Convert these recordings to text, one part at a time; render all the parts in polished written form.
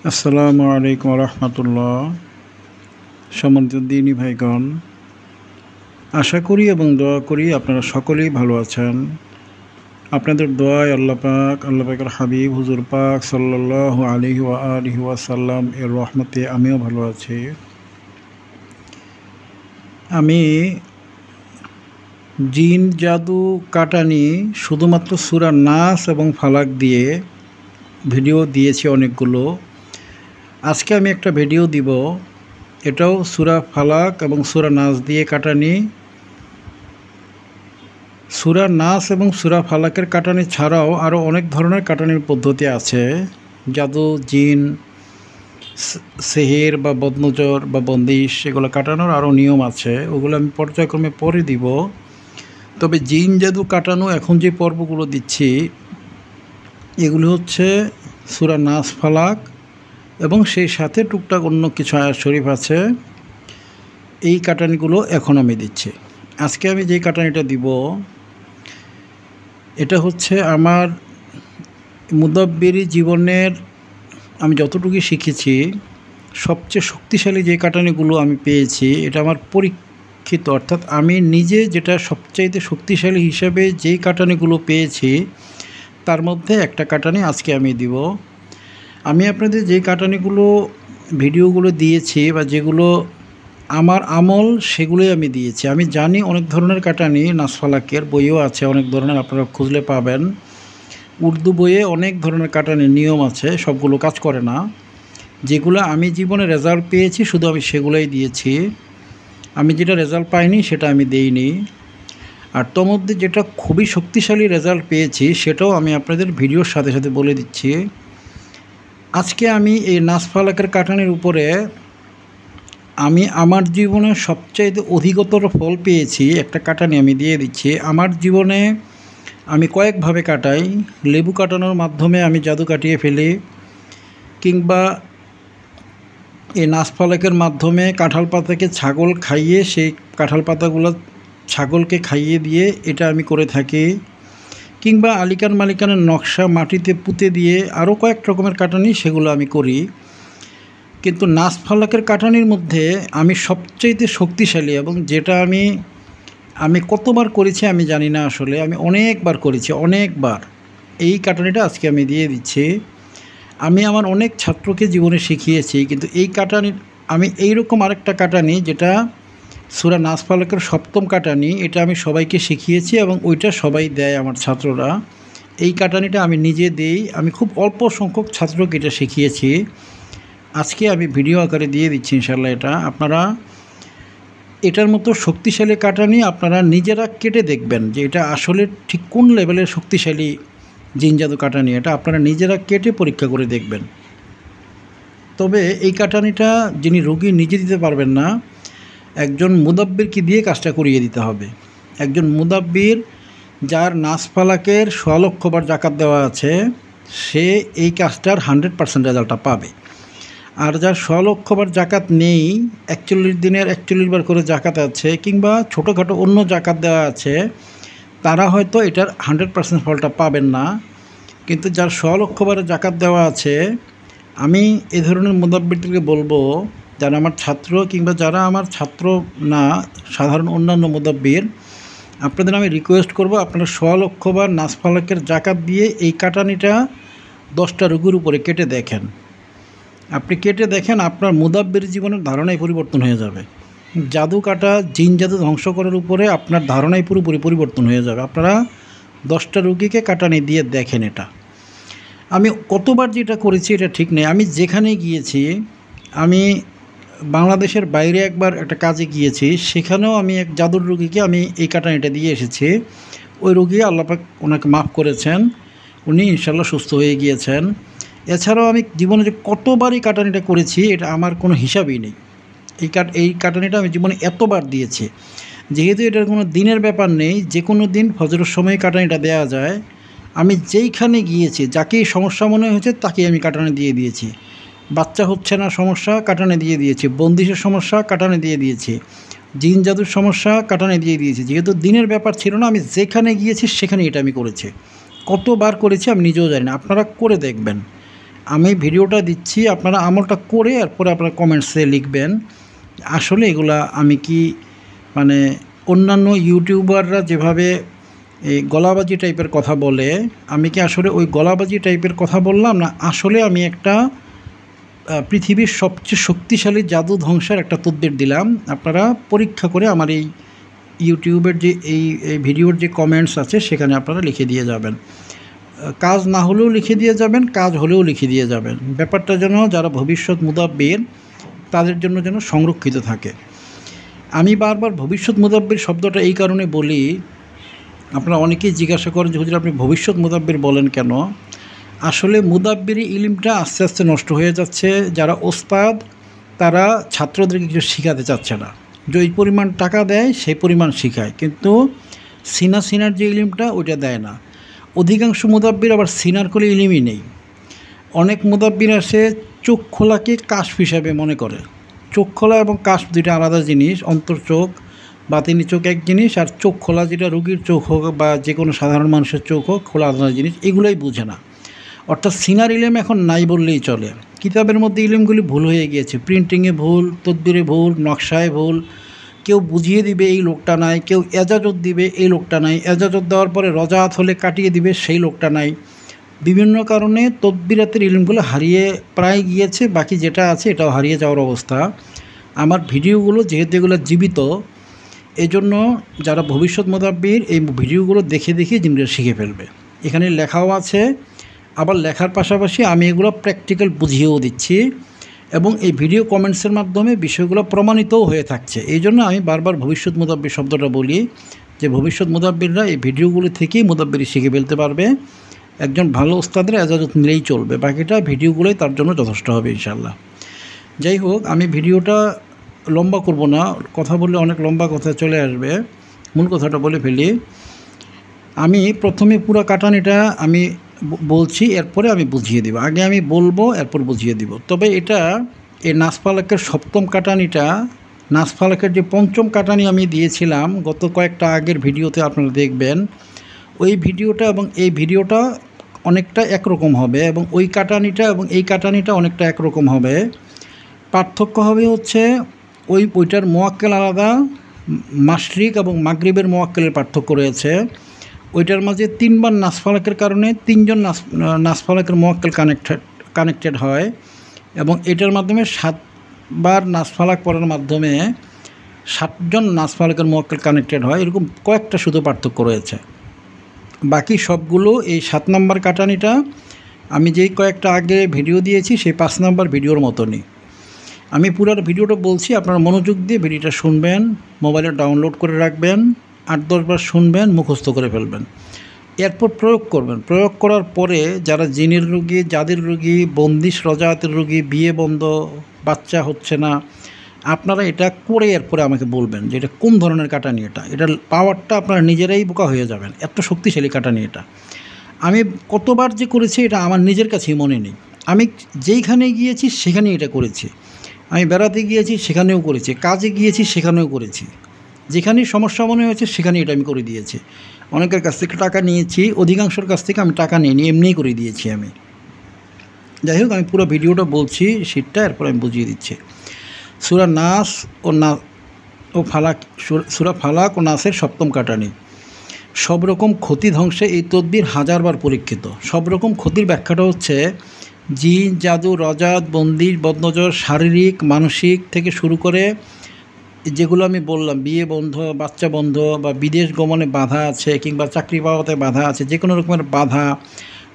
আসসালামু আলাইকুম রহমতুল্লাহ। সম্মানিত দিনী ভাইগণ, আশা করি এবং দোয়া করি আপনারা সকলেই ভালো আছেন। আপনাদের দোয়ায় আল্লাহ পাকের হাবিব হুজুর পাক সাল্লাল্লাহু আলাইহি ওয়া আলিহি ওয়াসাল্লাম এর রহমতে আমিও ভালো আছি। আমি জিন জাদু কাটানি শুধুমাত্র সূরা নাস এবং ফালাক দিয়ে ভিডিও দিয়েছি অনেকগুলো। আজকে আমি একটা ভিডিও দিব, এটাও সূরা ফালাক এবং সূরা নাস দিয়ে কাটানি। সূরা নাস এবং সূরা ফালাকের কাটানি ছাড়াও আরও অনেক ধরনের কাটানির পদ্ধতি আছে। জাদু, জিন, সেহের বা বদনজর বা বন্দিশ, এগুলো কাটানোর আরও নিয়ম আছে, ওগুলো আমি পর্যায়ক্রমে পরে দিব। তবে জিন জাদু কাটানো এখন যে পর্বগুলো দিচ্ছি এগুলো হচ্ছে সূরা নাস, ফালাক এবং সেই সাথে টুকটাক অন্য কিছু আয়াত শরীফ আছে। এই কাটানিগুলো এখন আমি দিচ্ছি। আজকে আমি যে কাটানিটা দিব এটা হচ্ছে আমার মুদাব্বিরি জীবনের আমি যতটুকু শিখেছি সবচেয়ে শক্তিশালী যে কাটানিগুলো আমি পেয়েছি, এটা আমার পরীক্ষিত, অর্থাৎ আমি নিজে যেটা সবচাইতে শক্তিশালী হিসাবে যেই কাটানিগুলো পেয়েছি তার মধ্যে একটা কাটানি আজকে আমি দিব। আমি আপনাদের যে কাটানিগুলো ভিডিওগুলো দিয়েছি বা যেগুলো আমার আমল সেগুলোই আমি দিয়েছি। আমি জানি অনেক ধরনের কাটানি নাস ফালাকের বইও আছে, অনেক ধরনের আপনারা খুঁজলে পাবেন। উর্দু বইয়ে অনেক ধরনের কাটানির নিয়ম আছে, সবগুলো কাজ করে না। যেগুলো আমি জীবনে রেজাল্ট পেয়েছি শুধু আমি সেগুলোই দিয়েছি। আমি যেটা রেজাল্ট পাইনি সেটা আমি দেইনি। আর তোর মধ্যে যেটা খুবই শক্তিশালী রেজাল্ট পেয়েছি সেটাও আমি আপনাদের ভিডিওর সাথে সাথে বলে দিচ্ছি। আজকে আমি এই নাস ফালাকের কাটানির উপরে আমি আমার জীবনে সবচাইতে অধিকতর ফল পেয়েছি একটা কাটানি আমি দিয়ে দিচ্ছি। আমার জীবনে আমি কয়েকভাবে কাটাই। লেবু কাটানোর মাধ্যমে আমি জাদু কাটিয়ে ফেলি, কিংবা এই নাস ফালাকের মাধ্যমে কাঁঠাল পাতাকে ছাগল খাইয়ে সেই কাঁঠাল পাতাগুলো ছাগলকে খাইয়ে দিয়ে এটা আমি করে থাকি, কিংবা আলিকান মালিকানের নকশা মাটিতে পুঁতে দিয়ে আরও কয়েক রকমের কাটানি সেগুলো আমি করি। কিন্তু নাস ফালাকের কাটানির মধ্যে আমি সবচাইতে শক্তিশালী এবং যেটা আমি কতবার করেছি আমি জানি না, আসলে আমি অনেকবার করেছি, অনেকবার। এই কাটানিটা আজকে আমি দিয়ে দিচ্ছি। আমি আমার অনেক ছাত্রকে জীবনে শিখিয়েছি, কিন্তু এই কাটানি আমি এইরকম আরেকটা কাটানি যেটা সূরা নাস ফালাকের সপ্তম কাটানি, এটা আমি সবাইকে শিখিয়েছি এবং ওইটা সবাই দেয় আমার ছাত্ররা। এই কাটানিটা আমি নিজে দেই, আমি খুব অল্প সংখ্যক ছাত্রকে এটা শিখিয়েছি। আজকে আমি ভিডিও আকারে দিয়ে দিচ্ছি ইনশাল্লাহ। এটা আপনারা এটার মতো শক্তিশালী কাটানি আপনারা নিজেরা কেটে দেখবেন যে এটা আসলে ঠিক কোন লেভেলের শক্তিশালী জিন জাদু কাটানি, এটা আপনারা নিজেরা কেটে পরীক্ষা করে দেখবেন। তবে এই কাটানিটা যিনি রোগী নিজে দিতে পারবেন না, একজন মুদাব্বিরকে দিয়ে কাজটা করিয়ে দিতে হবে। একজন মুদাব্বির যার নাস ফালাকের ১০০ লক্ষ বার জাকাত দেওয়া আছে সে এই কাজটার 100% রেজাল্টটা পাবে। আর যার ১০০ লক্ষ বার জাকাত নেই, ৪১ দিনের ৪১ বার করে জাকাত আছে, কিংবা ছোটোখাটো অন্য জাকাত দেওয়া আছে, তারা হয়তো এটার 100% ফলটা পাবেন না। কিন্তু যার ১০০ লক্ষ বারের জাকাত দেওয়া আছে, আমি এ ধরনের মুদাব্বিরদেরকে বলবো, যারা আমার ছাত্র কিংবা যারা আমার ছাত্র না, সাধারণ অন্যান্য মুদাব্বির, আপনাদের আমি রিকোয়েস্ট করব আপনারা ১০০ লক্ষ বার নাস ফালাকের জাকাত দিয়ে এই কাটানিটা 10টা রোগীর উপরে কেটে দেখেন। আপনি কেটে দেখেন, আপনার মুদাব্বির জীবনের ধারণাই পরিবর্তন হয়ে যাবে। জাদু কাটা, জিন জাদু ধ্বংস করার উপরে আপনার ধারণাই পুরোপুরি পরিবর্তন হয়ে যাবে। আপনারা 10টা রোগীকে কাটানি দিয়ে দেখেন। এটা আমি কতবার যেটা করেছি এটা ঠিক নেই। আমি যেখানে গিয়েছি, আমি বাংলাদেশের বাইরে একবার একটা কাজে গিয়েছি, সেখানেও আমি এক জাদুর রোগীকে আমি এই কাটানিটা দিয়ে এসেছি। ওই রোগী আল্লাহ পাক ওনাকে মাফ করেছেন, উনি ইনশাল্লাহ সুস্থ হয়ে গিয়েছেন। এছাড়াও আমি জীবনে যে কতবারই কাটানিটা করেছি এটা আমার কোনো হিসাবই নেই। এই কাটানিটা আমি জীবনে এতবার দিয়েছি। যেহেতু এটার কোনো দিনের ব্যাপার নেই, যে কোনো দিন ফজরের সময় কাটানিটা দেওয়া যায়। আমি যেইখানে গিয়েছি, যাকেই সমস্যা মনে হয়েছে তাকেই আমি কাটানি দিয়ে দিয়েছি। বাচ্চা হচ্ছে না সমস্যা, কাটানি দিয়ে দিয়েছি। বন্দিশের সমস্যা, কাটানি দিয়ে দিয়েছি। জিন জাদুর সমস্যা, কাটানি দিয়ে দিয়েছি। যেহেতু দিনের ব্যাপার ছিল না, আমি যেখানে গিয়েছি সেখানে এটা আমি করেছি। কতবার করেছি আমি নিজেও জানি না, আপনারা করে দেখবেন। আমি ভিডিওটা দিচ্ছি, আপনারা আমলটা করে এরপরে আপনারা কমেন্টসে লিখবেন আসলে এগুলা আমি কি মানে অন্যান্য ইউটিউবাররা যেভাবে এই গলাবাজি টাইপের কথা বলে, আমি কি আসলে ওই গলাবাজি টাইপের কথা বললাম, না আসলে আমি একটা পৃথিবীর সবচেয়ে শক্তিশালী জাদু ধ্বংসের একটা তদবির দিলাম। আপনারা পরীক্ষা করে আমার এই ইউটিউবের যে এই ভিডিওর যে কমেন্টস আছে সেখানে আপনারা লিখে দিয়ে যাবেন। কাজ না হলেও লিখে দিয়ে যাবেন, কাজ হলেও লিখে দিয়ে যাবেন। ব্যাপারটা যেন যারা ভবিষ্যৎ মুদাব্বির তাদের জন্য যেন সংরক্ষিত থাকে। আমি বারবার ভবিষ্যৎ মুদাব্বির শব্দটা এই কারণে বলি, আপনারা অনেকেই জিজ্ঞাসা করেন যে হুজুর আপনি ভবিষ্যৎ মুদাব্বির বলেন কেন? আসলে মুদাব্বিরি ইলমটা আস্তে আস্তে নষ্ট হয়ে যাচ্ছে। যারা ওস্তাদ তারা ছাত্রদেরকে কিছু শেখাতে চাচ্ছে না, যে ওই পরিমাণ টাকা দেয় সেই পরিমাণ শেখায়, কিন্তু সিনার যে ইলমটা ওইটা দেয় না। অধিকাংশ মুদাব্বির আবার সিনার করে ইলমই নেই। অনেক মুদাব্বির আসে চোখ খোলাকে কাশফ হিসাবে মনে করে। চোখ খোলা এবং কাশফ দুইটা আলাদা জিনিস। অন্তর চোখ, বাতিনি চোখ এক জিনিস, আর চোখ খোলা যেটা রোগীর চোখ হোক বা যে কোনো সাধারণ মানুষের চোখ হোক, খোলা আলাদা জিনিস। এগুলোই বুঝে না। অর্থাৎ সিনার ইলেম এখন নাই বললেই চলে। কিতাবের মধ্যে ইলেমগুলি ভুল হয়ে গিয়েছে, প্রিন্টিংয়ে ভুল, তদবিরে ভুল, নকশায় ভুল। কেউ বুঝিয়ে দিবে এই লোকটা নাই, কেউ এজাজত দিবে এই লোকটা নাই, এজাজত দেওয়ার পরে রজাত হলে কাটিয়ে দিবে সেই লোকটা নাই। বিভিন্ন কারণে তদবিরাতের ইলমগুলো হারিয়ে প্রায় গিয়েছে, বাকি যেটা আছে এটাও হারিয়ে যাওয়ার অবস্থা। আমার ভিডিওগুলো যেহেতু এগুলো জীবিত, এজন্য যারা ভবিষ্যৎ মুদাব্বির এই ভিডিওগুলো দেখে দেখে জিনিসটা শিখে ফেলবে। এখানে লেখাও আছে, আবার লেখার পাশাপাশি আমি এগুলো প্র্যাকটিক্যাল বুঝিয়েও দিচ্ছি, এবং এই ভিডিও কমেন্টসের মাধ্যমে বিষয়গুলো প্রমাণিতও হয়ে থাকছে। এই জন্য আমি বারবার ভবিষ্যৎ মুদাব্বির শব্দটা বলি, যে ভবিষ্যৎ মুদাব্বিররা এই ভিডিওগুলো থেকেই মুদাব্বিরি শিখে ফেলতে পারবে। একজন ভালো ওস্তাদের এজাজত নিলেই চলবে, বাকিটা ভিডিওগুলোই তার জন্য যথেষ্ট হবে ইনশাল্লাহ। যাই হোক, আমি ভিডিওটা লম্বা করব না, কথা বললে অনেক লম্বা কথা চলে আসবে। মূল কথাটা বলে ফেলি। আমি প্রথমে পুরো কাটানিটা আমি বলছি, এরপরে আমি বুঝিয়ে দিব। আগে আমি বলবো, এরপর বুঝিয়ে দিব। তবে এটা এই নাসফালাকের সপ্তম কাটানিটা, নাসফালাকের যে পঞ্চম কাটানি আমি দিয়েছিলাম গত কয়েকটা আগের ভিডিওতে, আপনারা দেখবেন ওই ভিডিওটা এবং এই ভিডিওটা অনেকটা একরকম হবে, এবং ওই কাটানিটা এবং এই কাটানিটা অনেকটা একরকম হবে। পার্থক্য হবে হচ্ছে ওইটার মোয়াক্কেল আলাদা, মাশরিক এবং মাগরিবের মোয়াক্কেলের পার্থক্য রয়েছে। ওইটার মাঝে 3 বার নাসফালাকের কারণে 3 জন নাসফালাকের মোয়াক্কেল কানেক্টেড হয়, এবং এটার মাধ্যমে 7 বার নাসফালাক পড়ার মাধ্যমে 7 জন নাসফালাকের মোয়াক্কেল কানেক্টেড হয়। এরকম কয়েকটা শুধু পার্থক্য রয়েছে। বাকি সবগুলো এই 7 নম্বর কাটানিটা আমি যেই কয়েকটা আগে ভিডিও দিয়েছি সেই 5 নম্বর ভিডিওর মতনই। আমি পুরো ভিডিওটা বলছি, আপনারা মনোযোগ দিয়ে ভিডিওটা শুনবেন, মোবাইলে ডাউনলোড করে রাখবেন, 8-10 বার শুনবেন, মুখস্থ করে ফেলবেন, এরপর প্রয়োগ করবেন। প্রয়োগ করার পরে যারা জিনের রোগী, যাদের রোগী, বন্দিশ রজাতের রোগী, বিয়ে বন্ধ, বাচ্চা হচ্ছে না, আপনারা এটা করে এরপরে আমাকে বলবেন যে এটা কোন ধরনের কাটানি। এটার পাওয়ারটা আপনারা নিজেরাই বোকা হয়ে যাবেন, এত শক্তিশালী কাটানি এটা। আমি কতবার যে করেছি এটা আমার নিজের কাছেই মনে নেই। আমি যেইখানে গিয়েছি সেখানেই এটা করেছি। আমি বেড়াতে গিয়েছি সেখানেও করেছি, কাজে গিয়েছি সেখানেও করেছি, যেখানেই সমস্যা মনে হয়েছে সেখানেই এটা আমি করে দিয়েছি। অনেকের কাছ থেকে টাকা নিয়েছি, অধিকাংশের কাছ থেকে আমি টাকা নিইনি, এমনিই করে দিয়েছি আমি। যাই হোক, আমি পুরো ভিডিওটা বলছি শীটটা, এরপর আমি বুঝিয়ে দিচ্ছি। সূরা নাস ও ফালাক, সূরা ফালাক ও নাসের সপ্তম কাটানি। সব রকম ক্ষতি ধ্বংসে এই তদবির 1000 বার পরীক্ষিত। সব রকম ক্ষতির ব্যাখ্যাটা হচ্ছে জিন, জাদু, রজাত, বন্দিশ, বদনজর, শারীরিক, মানসিক থেকে শুরু করে যেগুলো আমি বললাম, বিয়ে বন্ধ, বাচ্চা বন্ধ, বা বিদেশ গমনে বাধা আছে, কিংবা চাকরি পাওয়াতে বাধা আছে, যে কোনো রকমের বাধা,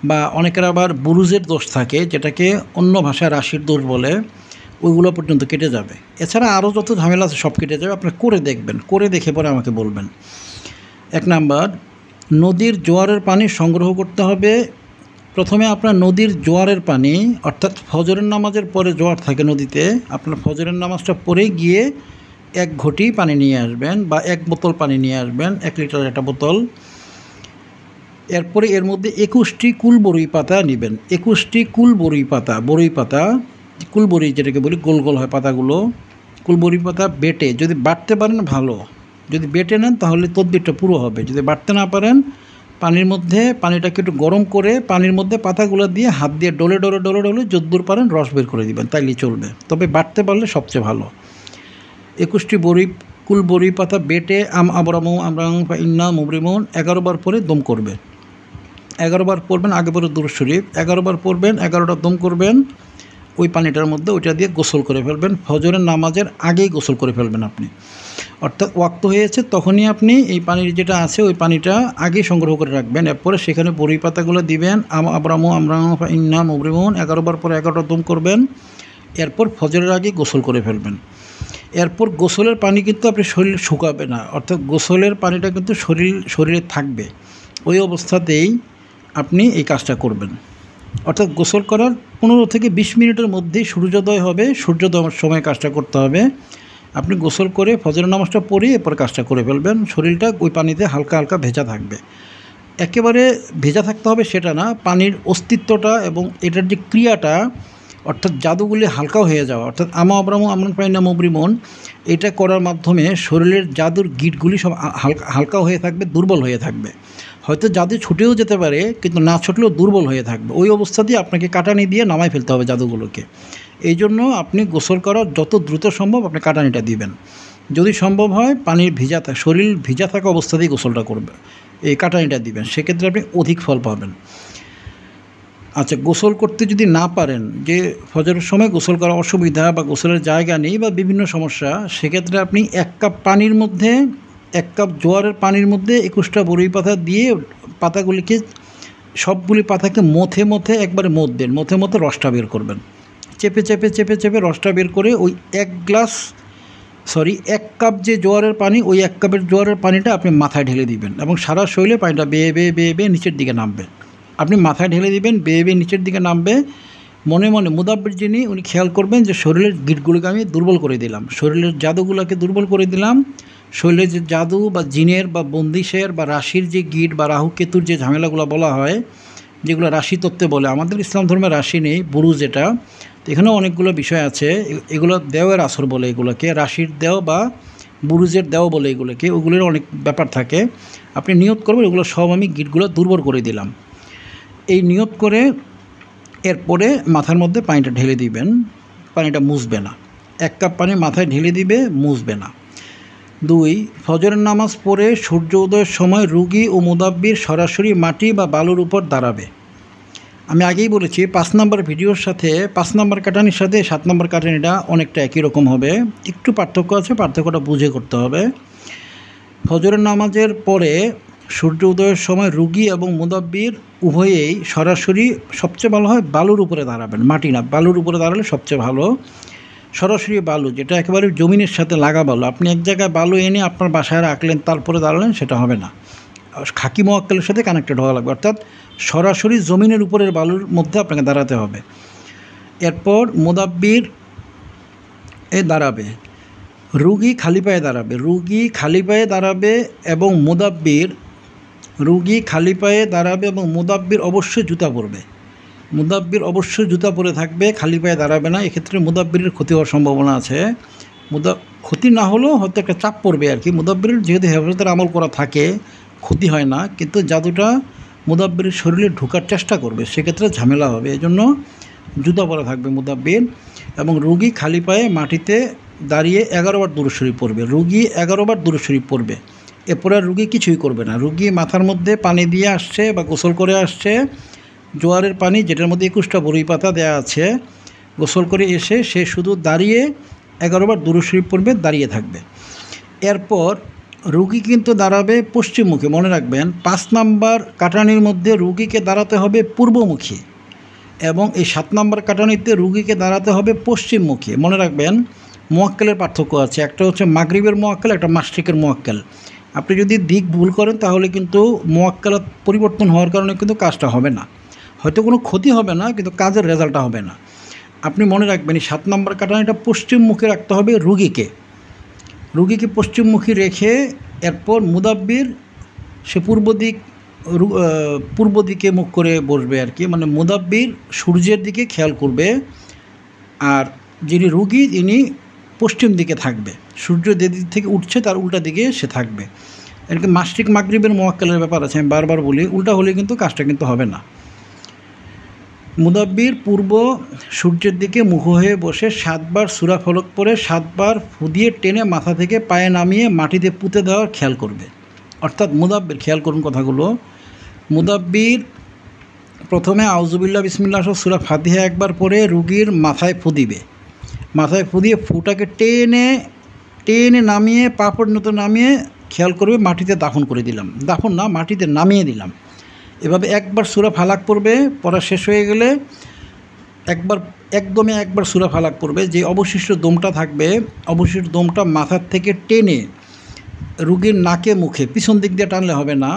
বা অনেকের আবার বুরুজের দোষ থাকে, যেটাকে অন্য ভাষায় রাশির দোষ বলে, ওইগুলো পর্যন্ত কেটে যাবে। এছাড়া আরও যত ঝামেলা আছে সব কেটে যাবে। আপনারা করে দেখবেন, করে দেখে পরে আমাকে বলবেন। 1 নাম্বার, নদীর জোয়ারের পানি সংগ্রহ করতে হবে। প্রথমে আপনার নদীর জোয়ারের পানি, অর্থাৎ ফজরের নামাজের পরে জোয়ার থাকে নদীতে, আপনার ফজরের নামাজটা পরে গিয়ে 1 ঘটি পানি নিয়ে আসবেন, বা 1 বোতল পানি নিয়ে আসবেন, 1 লিটার একটা বোতল। এরপরে এর মধ্যে 21টি কুল বরই পাতা নেবেন। 21টি কুল বরই পাতা, কুল বরই যেটাকে বলি, গোল গোল হয় পাতাগুলো। কুল বরই পাতা বেটে, যদি বাটতে পারেন ভালো, যদি বেটে নেন তাহলে তদবিরটা পুরো হবে। যদি বাটতে না পারেন পানির মধ্যে পানিটাকে একটু গরম করে পানির মধ্যে পাতাগুলো দিয়ে হাত দিয়ে ডলে ডলে ডলে ডলে যদ্দূর পারেন রস বের করে দিবেন, তাইলেই চলবে। তবে বাটতে পারলে সবচেয়ে ভালো। 21টি কুল বড়ি পাতা বেটে আবরামু আমরাং ইন্না মুবরিমুন 11 বার পরে দম করবেন। 11 বার পড়বেন, আগে পরে দুরূদ শরীফ 11 বার পড়বেন, 11টা দম করবেন ওই পানিটার মধ্যে, ওইটা দিয়ে গোসল করে ফেলবেন। ফজরের নামাজের আগেই গোসল করে ফেলবেন আপনি, অর্থাৎ ওয়াক্ত হয়েছে তখনই আপনি এই পানির যেটা আছে ওই পানিটা আগেই সংগ্রহ করে রাখবেন। এরপরে সেখানে বড়ি পাতাগুলো দিবেন, আবরামু আমরাং ইন্না মুবরিমুন 11 বার পরে 11টা দম করবেন। এরপর ফজরের আগে গোসল করে ফেলবেন। এরপর গোসলের পানি কিন্তু আপনি শরীর শুকাবে না, অর্থাৎ গোসলের পানিটা কিন্তু শরীরে থাকবে। ওই অবস্থাতেই আপনি এই কাজটা করবেন। অর্থাৎ গোসল করার 15 থেকে 20 মিনিটের মধ্যেই সূর্যোদয় হবে, সূর্যোদয়ের সময় কাজটা করতে হবে। আপনি গোসল করে ফজরের নামাজটা পড়ে এরপর কাজটা করে ফেলবেন। শরীরটা ওই পানিতে হালকা হালকা ভেজা থাকবে। একেবারে ভেজা থাকতে হবে সেটা না, পানির অস্তিত্বটা এবং এটার যে ক্রিয়াটা, অর্থাৎ জাদুগুলি হালকাও হয়ে যাওয়া, অর্থাৎ আবরামু আমরান পাইনা মুবরিমুন, এটা করার মাধ্যমে শরীরের জাদুর গিটগুলি সব হালকা হয়ে থাকবে, দুর্বল হয়ে থাকবে। হয়তো জাদু ছুটেও যেতে পারে, কিন্তু না ছুটলেও দুর্বল হয়ে থাকবে। ওই অবস্থাতেই আপনাকে কাটানি দিয়ে নামাই ফেলতে হবে জাদুগুলোকে। এই জন্য আপনি গোসল করার যত দ্রুত সম্ভব আপনি কাটানিটা দিবেন। যদি সম্ভব হয় পানির শরীর ভিজা থাকা অবস্থাতেই গোসলটা করবে, এই কাটানিটা দিবেন, সেক্ষেত্রে আপনি অধিক ফল পাবেন। আচ্ছা, গোসল করতে যদি না পারেন, যে ফজরের সময় গোসল করা অসুবিধা বা গোসলের জায়গা নেই বা বিভিন্ন সমস্যা, সেক্ষেত্রে আপনি 1 কাপ পানির মধ্যে 1 কাপ জোয়ারের পানির মধ্যে 21টা বড়ি পাতা দিয়ে পাতাগুলিকে সবগুলি পাতাকে মথে একবারে মথবেন, মথে রসটা বের করবেন। চেপে রসটা বের করে ওই 1 কাপ যে জোয়ারের পানি, ওই 1 কাপের জোয়ারের পানিটা আপনি মাথায় ঢেলে দিবেন এবং সারা শরীরে পানিটা বেয়ে বেয়ে নিচের দিকে নামবে। আপনি মাথায় ঢেলে দিবেন, বেয়ে নিচের দিকে নামবে। মনে মনে মুদাব্বির যিনি, উনি খেয়াল করবেন যে শরীরের গিটগুলোকে আমি দুর্বল করে দিলাম, শরীরের জাদুগুলোকে দুর্বল করে দিলাম। শরীরের যে জাদু বা জিনের বা বন্দিশের বা রাশির যে গিট বা রাহু কেতুর যে ঝামেলাগুলো বলা হয়, যেগুলো রাশি তত্ত্বে বলে, আমাদের ইসলাম ধর্মে রাশি নেই, বুরুজ এটা, তো এখানেও অনেকগুলো বিষয় আছে। এগুলো দেওয়ের আসর বলে, এগুলোকে রাশির দেও বা বুরুজের দেও বলে, এগুলোকে ওগুলোর অনেক ব্যাপার থাকে। আপনি নিয়ত করবেন এগুলো সব আমি গিটগুলো দুর্বল করে দিলাম। এই নিয়ত করে এরপরে মাথার মধ্যে পানিটা ঢেলে দিবেন, পানিটা মুছবে না। 1 কাপ পানি মাথায় ঢেলে দিবে, মুছবে না। 2, ফজরের নামাজ পড়ে সূর্য উদয়ের সময় রুগী ও মুদাব্বির সরাসরি মাটি বা বালুর উপর দাঁড়াবে। আমি আগেই বলেছি 5 নম্বর ভিডিওর সাথে 5 নম্বর কাটানির সাথে 7 নম্বর কাটানিটা অনেকটা একই রকম হবে, একটু পার্থক্য আছে, পার্থক্যটা বুঝে করতে হবে। ফজরের নামাজের পরে সূর্য উদয়ের সময় রুগী এবং মুদাব্বির উভয়েই সরাসরি, সবচেয়ে ভালো হয় বালুর উপরে দাঁড়াবেন, মাটি না, বালুর উপরে দাঁড়ালে সবচেয়ে ভালো। সরাসরি বালু, যেটা একেবারে জমিনের সাথে লাগা বালু, আপনি এক জায়গায় বালু এনে আপনার বাসায় রাখলেন তারপরে দাঁড়ালেন, সেটা হবে না। খাকি মোয়াক্কেলের সাথে কানেক্টেড হওয়া লাগবে, অর্থাৎ সরাসরি জমিনের উপরের বালুর মধ্যে আপনাকে দাঁড়াতে হবে। এরপর মুদাব্বির দাঁড়াবে, রুগী খালি পায়ে দাঁড়াবে, এবং মুদাব্বির অবশ্যই জুতা পরবে। মুদাব্বির অবশ্যই জুতা পরে থাকবে, খালি পায়ে দাঁড়াবে না। এক্ষেত্রে মুদাব্বিরের ক্ষতি হওয়ার সম্ভাবনা আছে। ক্ষতি না হলেও হয়তো একটা চাপ পড়বে আর কি। মুদাব্বিরের যেহেতু হেফাজতের আমল করা থাকে, ক্ষতি হয় না, কিন্তু জাদুটা মুদাব্বিরের শরীরে ঢোকার চেষ্টা করবে, সেক্ষেত্রে ঝামেলা হবে। এই জন্য জুতা পরা থাকবে মুদাব্বির। এবং রুগী খালি পায়ে মাটিতে দাঁড়িয়ে 11 বার দুরূদ শরীফ পড়বে। রুগী 11 বার দুরূদ শরীফ পড়বে, এরপরে আর রুগী কিছুই করবে না। রুগী মাথার মধ্যে পানি দিয়ে আসছে বা গোসল করে আসছে, জোয়ারের পানি যেটার মধ্যে 21টা বড়ি পাতা দেওয়া আছে, গোসল করে এসে সে শুধু দাঁড়িয়ে 11 বার দুরূদ শরীফ পড়বে, দাঁড়িয়ে থাকবে। এরপর রুগী কিন্তু দাঁড়াবে পশ্চিমমুখী, মনে রাখবেন 5 নম্বর কাটানির মধ্যে রুগীকে দাঁড়াতে হবে পূর্বমুখী, এবং এই 7 নম্বর কাটানিতে রুগীকে দাঁড়াতে হবে পশ্চিমমুখী। মনে রাখবেন মোয়াক্কেলের পার্থক্য আছে, একটা হচ্ছে মাগরিবের মোয়াক্কেল, একটা মাশরিকের মোয়াক্কেল। আপনি যদি দিক ভুল করেন তাহলে কিন্তু মোয়াক্কেল পরিবর্তন হওয়ার কারণে কিন্তু কাজটা হবে না, হয়তো কোনো ক্ষতি হবে না, কিন্তু কাজের রেজাল্টটা হবে না। আপনি মনে রাখবেন এই 7 নম্বর কাটানিটা পশ্চিমমুখী রাখতে হবে রুগীকে পশ্চিমমুখী রেখে, এরপর মুদাব্বির সে পূর্ব দিকে মুখ করে বসবে আর কি, মানে মুদাব্বির সূর্যের দিকে খেয়াল করবে, আর যিনি রুগী তিনি পশ্চিম দিকে থাকবে, সূর্য যে দিক থেকে উঠছে তার উল্টা দিকে সে থাকবে। এরকম মাশরিক মাগরিবের মুওয়াক্কেলের ব্যাপার আছে, আমি বারবার বলি, উল্টা হলে কিন্তু কাজটা কিন্তু হবে না। মুদাব্বির পূর্ব সূর্যের দিকে মুখ হয়ে বসে 7 বার সূরা ফলক পড়ে 7 বার ফু দিয়ে টেনে মাথা থেকে পায়ে নামিয়ে মাটিতে পুঁতে দেওয়ার খেয়াল করবে। অর্থাৎ মুদাব্বির, খেয়াল করুন কথাগুলো, মুদাব্বির প্রথমে আউযুবিল্লাহ বিসমিল্লাহ সহ সূরা ফাতিহা একবার পড়ে রুগীর মাথায় ফু দিবে। মাথায় ফু দিয়ে ফুটাকে টেনে টেনে নামিয়ে পা পর্যন্ত নামিয়ে খেয়াল করবে মাটিতে দাফন করে দিলাম, দাফন না, মাটিতে নামিয়ে দিলাম। এভাবে একবার সূরা ফালাক পড়বে, পড়া শেষ হয়ে গেলে একবার সূরা ফালাক পড়বে। যে অবশিষ্ট দমটা থাকবে, অবশিষ্ট দমটা মাথার থেকে টেনে রুগীর নাকে মুখে, পিছন দিক দিয়ে টানলে হবে না,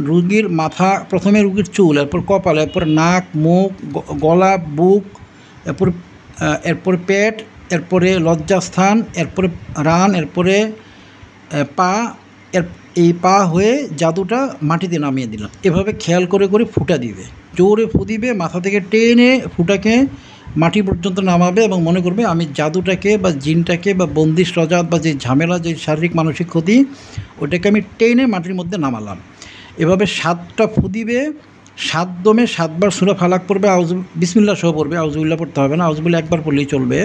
রুগীর মাথা, প্রথমে রুগীর চুল, এরপর কপাল, এরপর নাক, মুখ, গলা, বুক, এরপরে পেট, এরপরে লজ্জাস্থান, এরপরে রান, এরপরে পা, এই পা হয়ে জাদুটা মাটিতে নামিয়ে দিলাম। এভাবে খেয়াল করে করে ফুটা দিবে, জোরে ফু দিবে, মাথা থেকে টেনে ফুটাকে মাটি পর্যন্ত নামাবে এবং মনে করবে আমি জাদুটাকে বা জিনটাকে বা বন্দিশ রজাত বা যে ঝামেলা, যে শারীরিক মানসিক ক্ষতি, ওটাকে আমি টেনে মাটির মধ্যে নামালাম। এভাবে 7টা ফু দিবে, 7 দমে 7 বার সূরা ফালাক পড়বে, বিসমিল্লাহ সহ পড়বে, আউযুবিল্লাহ পড়তে হবে না, আউযুবিল্লাহ একবার পড়লেই চলবে।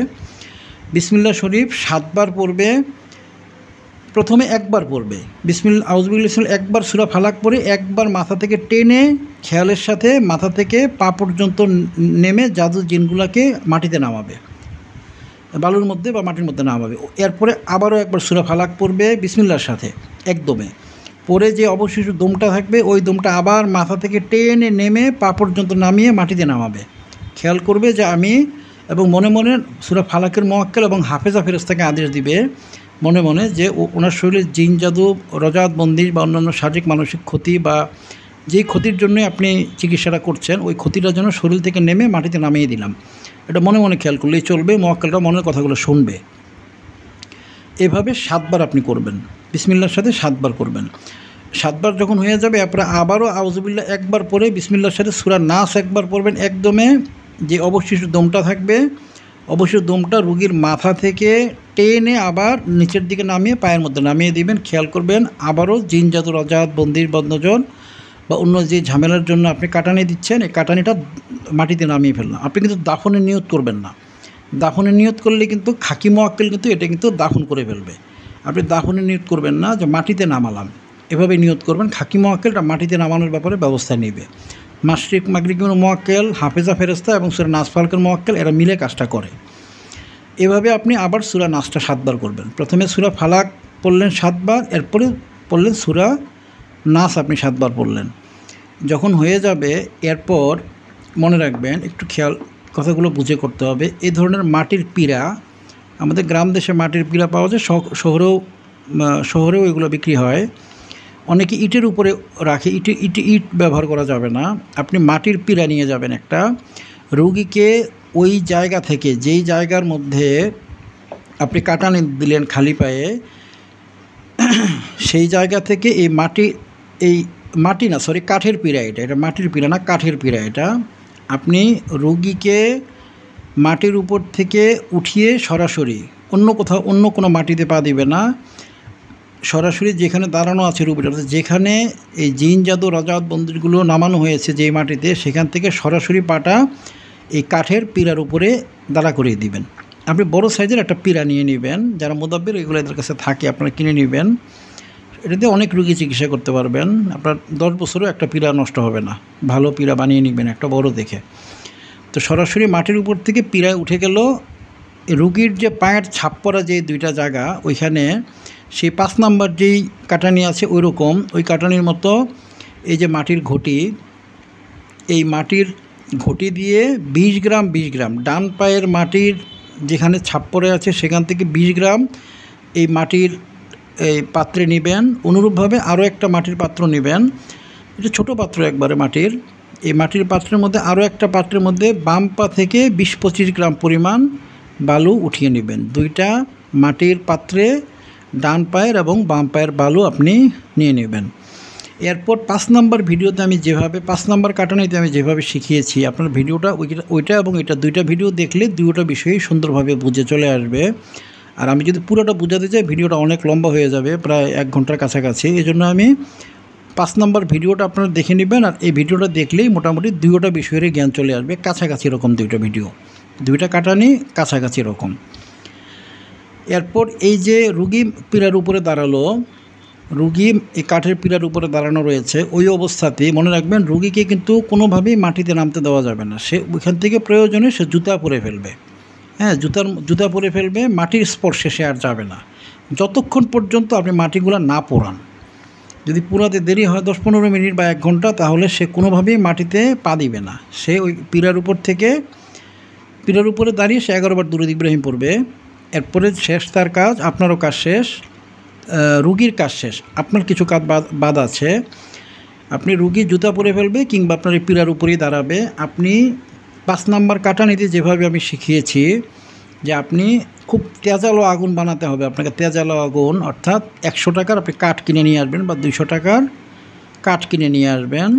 বিসমিল্লাহ শরীফ 7 বার পড়বে, প্রথমে একবার পড়বে আউযুবিল্লাহ একবার সূরা ফালাক পড়ে একবার মাথা থেকে টেনে খেয়ালের সাথে মাথা থেকে পা পর্যন্ত নেমে জাদু জিনগুলোকে মাটিতে নামাবে, বালুর মধ্যে বা মাটির মধ্যে নামাবে। এরপরে আবারও একবার সূরা ফালাক পড়বে বিসমিল্লাহর সাথে একদমে, পরে যে অবশিষ্ট দমটা থাকবে ওই দমটা আবার মাথা থেকে টেনে নেমে পা পর্যন্ত নামিয়ে মাটিতে নামাবে। খেয়াল করবে যে আমি, এবং মনে মনে সূরা ফালাকের মুওয়াক্কেল এবং হাফেজা ফেরেশতাকে আদেশ দিবে মনে মনে যে ওনার শরীরে জিন জাদু, রজাত, বন্দিশ বা অন্যান্য শারীরিক মানসিক ক্ষতি বা যেই ক্ষতির জন্যই আপনি চিকিৎসাটা করছেন ওই ক্ষতিটার জন্য শরীর থেকে নেমে মাটিতে নামিয়ে দিলাম। এটা মনে মনে খেয়াল করলেই চলবে, মুওয়াক্কেলটা মনের কথাগুলো শুনবে। এভাবে 7 বার আপনি করবেন, বিসমিল্লাহর সাথে 7 বার করবেন। 7 বার যখন হয়ে যাবে আপনারা আবারও আউযুবিল্লাহ একবার পড়ে বিসমিল্লাহর সাথে সূরা নাস একবার পড়বেন একদমে। যে অবশিষ্ট দমটা থাকবে, অবশ্যই দমটা রুগীর মাথা থেকে টেনে আবার নিচের দিকে নামিয়ে পায়ের মধ্যে নামিয়ে দিবেন। খেয়াল করবেন আবারও জিন জাদু, রজাত, বন্দির, বদনজর বা অন্য যে ঝামেলার জন্য আপনি কাটানি দিচ্ছেন এই কাটানিটা মাটিতে নামিয়ে ফেললাম। আপনি কিন্তু দাফনের নিয়ত করবেন না, দাফনের নিয়ত করলে কিন্তু খাকি মুওয়াক্কেল কিন্তু এটা কিন্তু দাফন করে ফেলবে। আপনি দাফনের নিয়ত করবেন না যে মাটিতে নামালাম, এভাবে নিয়ত করবেন। খাকি মুওয়াক্কেলটা মাটিতে নামানোর ব্যাপারে ব্যবস্থা নেবে। মাশরিক মাগরিবের মুওয়াক্কেল, হাফেজা ফেরেশতা এবং সূরা নাস ফালাকের মুওয়াক্কেল এরা মিলে কাজটা করে। এভাবে আপনি আবার সূরা নাসটা 7 বার করবেন। প্রথমে সূরা ফালাক পড়লেন 7 বার, এরপরে পড়লেন সূরা নাস আপনি 7 বার পড়লেন। যখন হয়ে যাবে এরপর মনে রাখবেন, একটু খেয়াল কথাগুলো বুঝে করতে হবে। এই ধরনের মাটির পিঁড়া, আমাদের গ্রাম দেশে মাটির পিঁড়া পাওয়া যায়, শহরেও এগুলো বিক্রি হয়। অনেকে ইটের উপরে রাখে, ইট ব্যবহার করা যাবে না। আপনি মাটির পিঁড়া নিয়ে যাবেন একটা, রোগীকে ওই জায়গা থেকে, যেই জায়গার মধ্যে আপনি কাটানি দিলেন খালি পায়ে, সেই জায়গা থেকে কাঠের পিঁড়া, এটা মাটির পিঁড়া না, কাঠের পিঁড়া। এটা আপনি রোগীকে মাটির উপর থেকে উঠিয়ে সরাসরি অন্য কোনো মাটিতে পা দিবে না, সরাসরি যেখানে দাঁড়ানো আছে রুগীটা, যেখানে এই জিন জাদু, রজাত, বন্দিশগুলো নামানো হয়েছে যেই মাটিতে, সেখান থেকে সরাসরি পাটা এই কাঠের পিঁড়ার উপরে দাঁড়া করিয়ে দিবেন। আপনি বড় সাইজের একটা পিঁড়া নিয়ে নেবেন, যারা মুদাব্বির এগুলো এদের কাছে থাকে আপনারা কিনে নেবেন। এটাতে অনেক রুগী চিকিৎসা করতে পারবেন, আপনার 10 বছরও একটা পিঁড়া নষ্ট হবে না। ভালো পিঁড়া বানিয়ে নেবেন একটা বড় দেখে। তো সরাসরি মাটির উপর থেকে পিঁড়ায় উঠে গেল, রুগীর যে পায়ের ছাপ পড়া যে 2টা জায়গা, ওইখানে সেই 5 নাম্বার যেই কাটানি আছে ওই রকম ওই কাটানির মতো এই যে মাটির ঘটি, এই মাটির ঘটি দিয়ে 20 গ্রাম ডান পায়ের মাটির যেখানে ছাপ পড়ে আছে সেখান থেকে 20 গ্রাম এই মাটির এই পাত্রে নেবেন। অনুরূপভাবে আরও একটা মাটির পাত্র নেবেন, এটা ছোটো পাত্র একবারে মাটির। এই মাটির পাত্রের মধ্যে আরও একটা পাত্রের মধ্যে বাম পা থেকে 20-25 গ্রাম পরিমাণ বালু উঠিয়ে নেবেন। 2টা মাটির পাত্রে ডান পায়ের এবং বাম পায়ের বালু আপনি নিয়ে নেবেন। এরপর 5 নাম্বার ভিডিওতে আমি যেভাবে 5 নাম্বার কাটানিতে আমি যেভাবে শিখিয়েছি, আপনার ভিডিওটা ওইটা এবং এটা 2টা ভিডিও দেখলে 2টা বিষয়ই সুন্দরভাবে বুঝে চলে আসবে। আর আমি যদি পুরোটা বোঝাতে চাই ভিডিওটা অনেক লম্বা হয়ে যাবে, প্রায় 1 ঘন্টার কাছাকাছি। এই জন্য আমি 5 নম্বর ভিডিওটা আপনারা দেখে নেবেন, আর এই ভিডিওটা দেখলেই মোটামুটি 2টা বিষয়ের জ্ঞান চলে আসবে, কাছাকাছি এরকম 2টা ভিডিও, 2টা কাটানি কাছাকাছি এরকম। এরপর এই যে রুগী পীড়ার উপরে দাঁড়ালো, রুগী এই কাঠের পীড়ার উপরে দাঁড়ানো রয়েছে, ওই অবস্থাতেই মনে রাখবেন রুগীকে কিন্তু কোনোভাবেই মাটিতে নামতে দেওয়া যাবে না। সে ওইখান থেকে প্রয়োজনে সে জুতা পরে ফেলবে, হ্যাঁ, জুতা পরে ফেলবে, মাটির স্পর্শে সে আর যাবে না যতক্ষণ পর্যন্ত আপনি মাটিগুলো না পোড়ান। যদি পুরাতে দেরি হয় 10-15 মিনিট বা 1 ঘন্টা, তাহলে সে কোনোভাবেই মাটিতে পা দিবে না। সে ওই পীড়ার উপরে দাঁড়িয়ে সে 11 বার দুরূদ ইব্রাহিম পড়বে। এরপরে শেষ তার কাজ, আপনারও কাজ শেষ, রুগীর কাজ শেষ। আপনার কিছু কাজ বাদ আছে, আপনি রুগী জুতা পরে ফেলবে কিংবা আপনার এই পীড়ার উপরেই দাঁড়াবে। আপনি 5 নাম্বার কাটানিতে যেভাবে আমি শিখিয়েছি যে আপনি খুব তেজালো আগুন বানাতে হবে, আপনাকে তেজালো আগুন অর্থাৎ 100 টাকার আপনি কাঠ কিনে নিয়ে আসবেন বা 200 টাকার কাঠ কিনে নিয়ে আসবেন,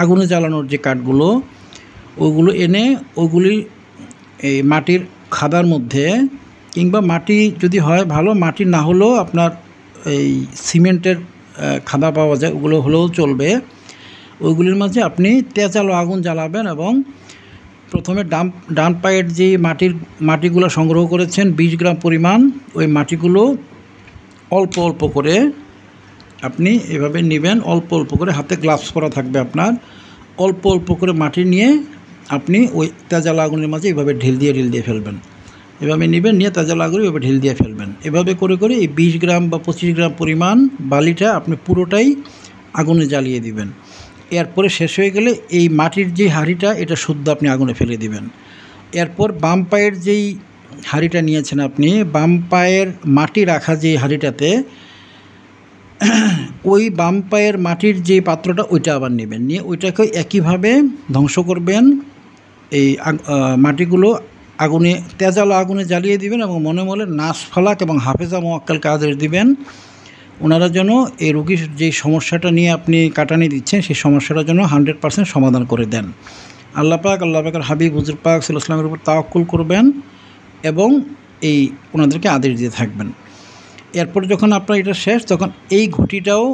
আগুনে জ্বালানোর যে কাঠগুলো, ওগুলো এনে ওগুলি এই মাটির খাদার মধ্যে, কিংবা মাটি যদি হয় ভালো, মাটি না হলেও আপনার এই সিমেন্টের খাদা পাওয়া যায়, ওগুলো হলেও চলবে। ওইগুলির মাঝে আপনি তেজালো আগুন জ্বালাবেন এবং প্রথমে ডান পায়ের যে মাটিগুলো সংগ্রহ করেছেন 20 গ্রাম পরিমাণ, ওই মাটিগুলো অল্প অল্প করে আপনি এভাবে নেবেন, অল্প অল্প করে, হাতে গ্লাভস পরা থাকবে আপনার, অল্প অল্প করে মাটি নিয়ে আপনি ওই তেজালো আগুনের মাঝে এভাবে ঢিল দিয়ে ফেলবেন। এভাবে নেবেন, নিয়ে তেজালো আগুনে এভাবে ঢিল দিয়ে ফেলবেন। এভাবে করে করে এই 20 গ্রাম বা 25 গ্রাম পরিমাণ বালিটা আপনি পুরোটাই আগুনে জ্বালিয়ে দিবেন। এরপরে শেষ হয়ে গেলে এই মাটির যে হাঁড়িটা, এটা শুদ্ধ আপনি আগুনে ফেলে দিবেন। এরপর বাম পায়ের যেই হাঁড়িটা নিয়েছেন আপনি, বাম পায়ের মাটি রাখা যে হাঁড়িটাতে, ওই বাম পায়ের মাটির যে পাত্রটা ওইটা আবার নেবেন, নিয়ে ওইটাকে একইভাবে ধ্বংস করবেন। এই মাটিগুলো আগুনে, তেজালো আগুনে জ্বালিয়ে দিবেন এবং মনে মনে নাস ফালাক এবং হাফেজা মোয়াক্কেলকে আদেশ দিবেন, ওনারা যেন এই রোগীর যে সমস্যাটা নিয়ে আপনি কাটানি দিচ্ছেন সেই সমস্যাটার জন্য 100% সমাধান করে দেন। আল্লাহ পাকের হাবিব হুজুর পাক সাল্লাল্লাহু আলাইহি ওয়াসাল্লামের উপর তাওয়াক্কুল করবেন এবং এই ওনাদেরকে আদেশ দিয়ে থাকবেন। এরপর যখন আপনার এটা শেষ, তখন এই ঘটিটাও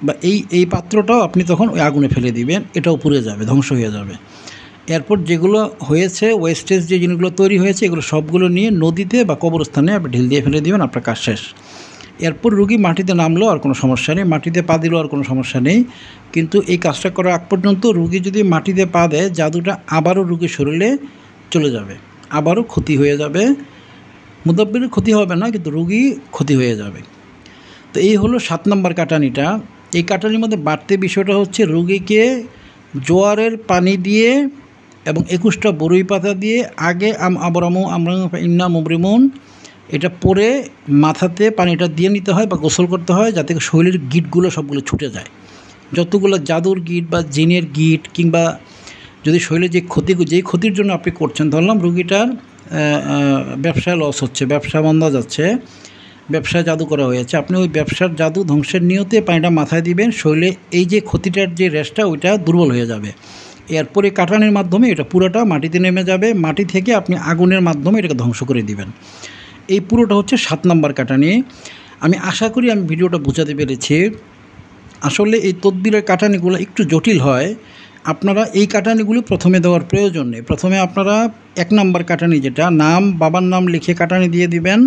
বা এই পাত্রটাও আপনি তখন ওই আগুনে ফেলে দিবেন, এটাও পুড়ে যাবে, ধ্বংস হয়ে যাবে। এরপর যেগুলো হয়েছে, ওয়েস্টেজ যে জিনিসগুলো তৈরি হয়েছে, এগুলো সবগুলো নিয়ে নদীতে বা কবরস্থানে আপনি ঢিল দিয়ে ফেলে দিবেন, আপনার কাজ শেষ। এরপর রুগী মাটিতে নামলো আর কোনো সমস্যা নেই, মাটিতে পা দিলেও আর কোনো সমস্যা নেই। কিন্তু এই কাজটা করার আগ পর্যন্ত রুগী যদি মাটিতে পা দেয়, জাদুটা আবারও রুগীর শরীরে চলে যাবে, আবারও ক্ষতি হয়ে যাবে। মুদাব্বিরের ক্ষতি হবে না, কিন্তু রুগী ক্ষতি হয়ে যাবে। তো এই হলো 7 নম্বর কাটানিটা। এই কাটানির মধ্যে বাড়তি বিষয়টা হচ্ছে রুগীকে জোয়ারের পানি দিয়ে এবং 21টা বরই পাতা দিয়ে আগে ইন্না মুবরিমুন এটা পরে মাথাতে পানিটা দিয়ে নিতে হয় বা গোসল করতে হয়, যাতে শরীরের গিটগুলো সবগুলো ছুটে যায়। যতগুলো জাদুর গিট বা জিনের গিট, কিংবা যদি শরীরে যেই ক্ষতির জন্য আপনি করছেন, ধরলাম রুগীটার ব্যবসায় লস হচ্ছে, ব্যবসা বন্ধ যাচ্ছে, ব্যবসায় জাদু করা হয়েছে, আপনি ওই ব্যবসার জাদু ধ্বংসের নিয়তে পানিটা মাথায় দিবেন, শরীরে এই যে ক্ষতিটার যে রেশটা ওইটা দুর্বল হয়ে যাবে। এরপরে কাটানির মাধ্যমে এটা পুরোটা মাটিতে নেমে যাবে, মাটি থেকে আপনি আগুনের মাধ্যমে এটাকে ধ্বংস করে দিবেন। এই পুরোটা হচ্ছে 7 নম্বর কাটানি। আমি আশা করি আমি ভিডিওটা বোঝাতে পেরেছি। আসলে এই তদবিরের কাটানিগুলো একটু জটিল হয়, আপনারা এই কাটানিগুলি প্রথমে দেওয়ার প্রয়োজন নেই। প্রথমে আপনারা 1 নম্বর কাটানি, যেটা নাম, বাবার নাম লিখে কাটানি দিয়ে দিবেন,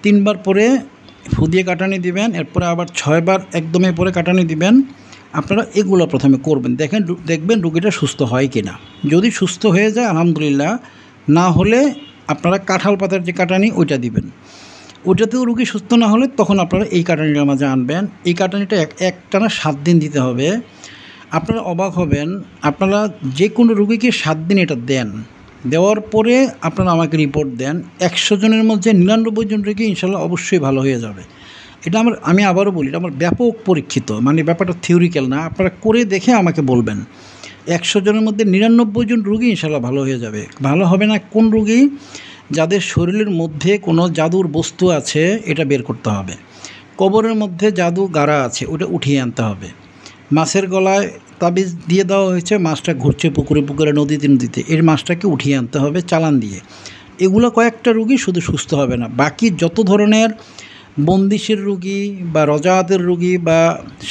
3 বার পরে ফু দিয়ে কাটানি দিবেন, এরপরে আবার 6 বার একদমে পরে কাটানি দিবেন। আপনারা এগুলো প্রথমে করবেন, দেখবেন রুগীটা সুস্থ হয় কি না। যদি সুস্থ হয়ে যায় আলহামদুলিল্লাহ, না হলে আপনারা কাঁঠাল পাতার যে কাটানি ওইটা দিবেন। ওইটাতেও রুগী সুস্থ না হলে তখন আপনারা এই কাটানিটার মাঝে আনবেন। এই কাটানিটা একটানা 7 দিন দিতে হবে। আপনারা অবাক হবেন, আপনারা যে কোনো রুগীকে 7 দিন এটা দেন, দেওয়ার পরে আপনারা আমাকে রিপোর্ট দেন, 100 জনের মধ্যে 99 জন রুগী ইনশাল্লাহ অবশ্যই ভালো হয়ে যাবে। এটা আমি আবারও বলি, এটা আমার ব্যাপক পরীক্ষিত, মানে ব্যাপারটা থিওরিক্যাল না, আপনারা করে দেখে আমাকে বলবেন। 100 জনের মধ্যে 99 জন রুগী ইনশাল্লাহ ভালো হয়ে যাবে। ভালো হবে না কোন রুগী? যাদের শরীরের মধ্যে কোনো জাদুর বস্তু আছে, এটা বের করতে হবে। কবরের মধ্যে জাদু গাড়া আছে, ওটা উঠিয়ে আনতে হবে। মাছের গলায় তাবিজ দিয়ে দেওয়া হয়েছে, মাছটা ঘুরছে পুকুরে নদীতে, এর মাছটাকে উঠিয়ে আনতে হবে চালান দিয়ে। এগুলো কয়েকটা রুগী শুধু সুস্থ হবে না, বাকি যত ধরনের বন্দিশের রুগী বা রজাতের রুগী বা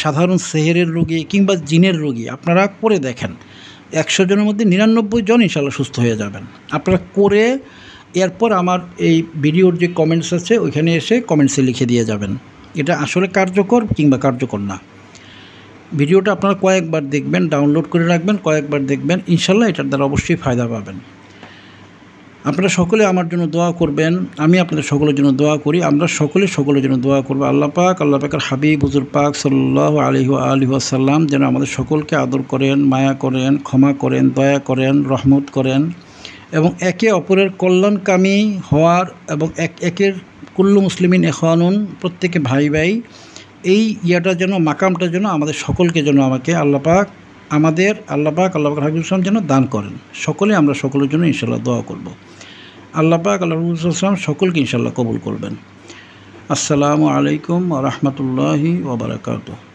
সাধারণ সেহেরের রুগী কিংবা জিনের রুগী আপনারা করে দেখেন, 100 জনের মধ্যে 99 জন ইনশাল্লাহ সুস্থ হয়ে যাবেন। আপনারা করে এরপর আমার এই ভিডিওর যে কমেন্টস আছে ওইখানে এসে কমেন্টসে লিখে দিয়ে যাবেন এটা আসলে কার্যকর কিংবা কার্যকর না। ভিডিওটা আপনারা কয়েকবার দেখবেন, ডাউনলোড করে রাখবেন, কয়েকবার দেখবেন, ইনশাল্লাহ এটার দ্বারা অবশ্যই ফায়দা পাবেন। আপনারা সকলে আমার জন্য দোয়া করবেন, আমি আপনাদের সকলের জন্য দোয়া করি, আমরা সকলের জন্য দোয়া করব। আল্লাহ পাকের হাবিব হুজুর পাক সাল্লাল্লাহু আলাইহি ওয়াসাল্লাম যেন আমাদের সকলকে আদর করেন, মায়া করেন, ক্ষমা করেন, দয়া করেন, রহমত করেন এবং একে অপরের কল্যাণকামী হওয়ার এবং একের কুল্লু মুসলিমিন ইখওয়ানুন, প্রত্যেকে ভাই ভাই, এই ইয়াটা যেন মাকামটা যেন আমাদের সকলকে যেন আল্লাহ পাক হাবিব ইসলাম যেন দান করেন। আমরা সকলের জন্য ইনশাল্লাহ দোয়া করব। আল্লাহ হাবিব ইসলাম সকলকে ইনশাল্লাহ কবুল করবেন। আসসালামু আলাইকুম ওয়া রাহমাতুল্লাহি ওয়া বারাকাতুহু।